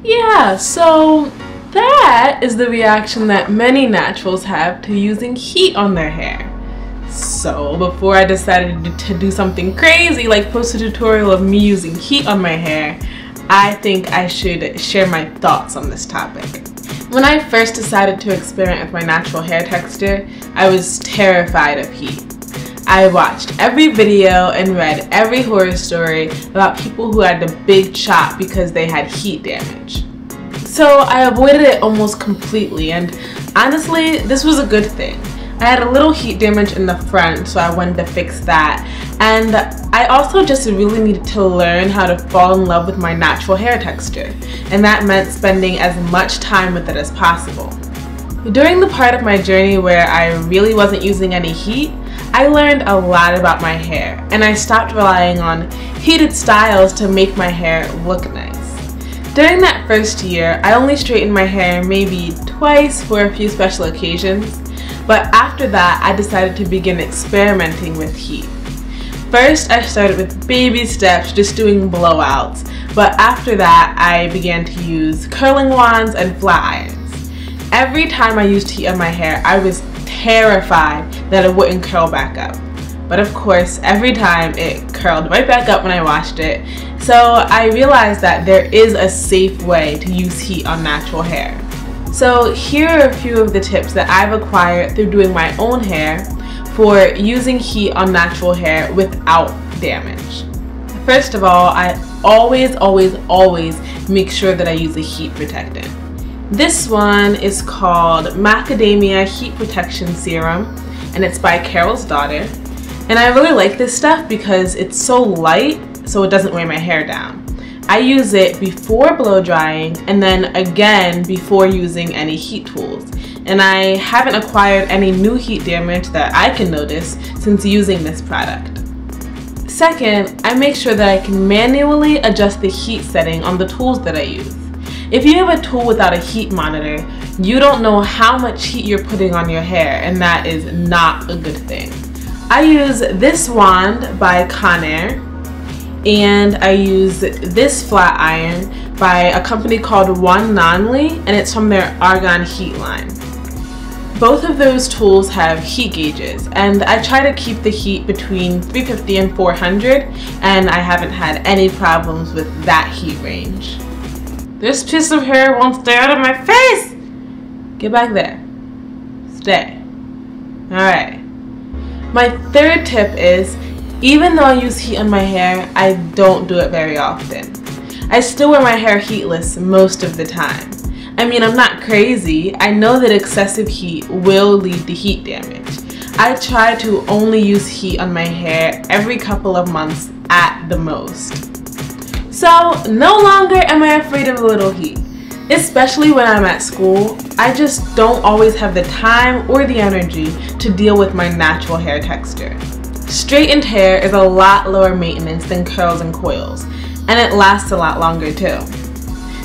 Yeah, so that is the reaction that many naturals have to using heat on their hair. So before I decided to do something crazy like post a tutorial of me using heat on my hair, I think I should share my thoughts on this topic. When I first decided to experiment with my natural hair texture, I was terrified of heat. I watched every video and read every horror story about people who had a big chop because they had heat damage. So I avoided it almost completely, and honestly, this was a good thing. I had a little heat damage in the front, so I wanted to fix that. And I also just really needed to learn how to fall in love with my natural hair texture, and that meant spending as much time with it as possible. During the part of my journey where I really wasn't using any heat, I learned a lot about my hair, and I stopped relying on heated styles to make my hair look nice. During that first year, I only straightened my hair maybe twice for a few special occasions, but after that, I decided to begin experimenting with heat. First, I started with baby steps, just doing blowouts, but after that, I began to use curling wands and flat irons. Every time I used heat on my hair, I was terrified that it wouldn't curl back up. But of course, every time it curled right back up when I washed it. So I realized that there is a safe way to use heat on natural hair. So here are a few of the tips that I've acquired through doing my own hair for using heat on natural hair without damage. First of all, I always make sure that I use a heat protectant. This one is called Macadamia Heat Protection Serum, and it's by Carol's Daughter. And I really like this stuff because it's so light, so it doesn't weigh my hair down. I use it before blow drying and then again before using any heat tools. And I haven't acquired any new heat damage that I can notice since using this product. Second, I make sure that I can manually adjust the heat setting on the tools that I use. If you have a tool without a heat monitor, you don't know how much heat you're putting on your hair, and that is not a good thing. I use this wand by Conair, and I use this flat iron by a company called One Nonly, and it's from their Argon Heat line. Both of those tools have heat gauges, and I try to keep the heat between 350 and 400, and I haven't had any problems with that heat range. This piece of hair won't stay out of my face! Get back there. Stay. Alright. My third tip is, even though I use heat on my hair, I don't do it very often. I still wear my hair heatless most of the time. I mean, I'm not crazy. I know that excessive heat will lead to heat damage. I try to only use heat on my hair every couple of months at the most. So no longer am I afraid of a little heat, especially when I'm at school. I just don't always have the time or the energy to deal with my natural hair texture. Straightened hair is a lot lower maintenance than curls and coils, and it lasts a lot longer too.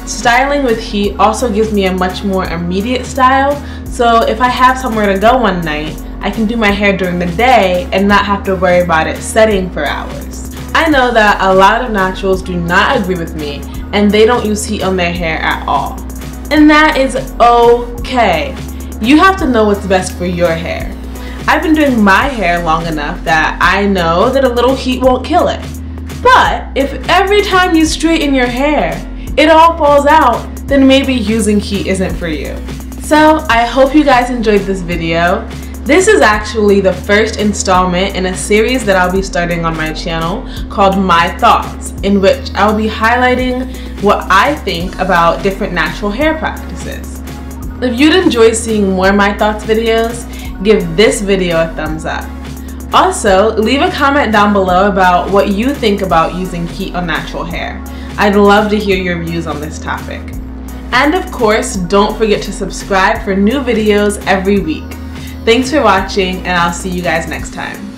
Styling with heat also gives me a much more immediate style, so if I have somewhere to go one night, I can do my hair during the day and not have to worry about it setting for hours. I know that a lot of naturals do not agree with me, and they don't use heat on their hair at all. And that is okay. You have to know what's best for your hair. I've been doing my hair long enough that I know that a little heat won't kill it. But if every time you straighten your hair, it all falls out, then maybe using heat isn't for you. So I hope you guys enjoyed this video. This is actually the first installment in a series that I'll be starting on my channel called My Thoughts, in which I'll be highlighting what I think about different natural hair practices. If you'd enjoy seeing more My Thoughts videos, give this video a thumbs up. Also, leave a comment down below about what you think about using heat on natural hair. I'd love to hear your views on this topic. And of course, don't forget to subscribe for new videos every week. Thanks for watching, and I'll see you guys next time.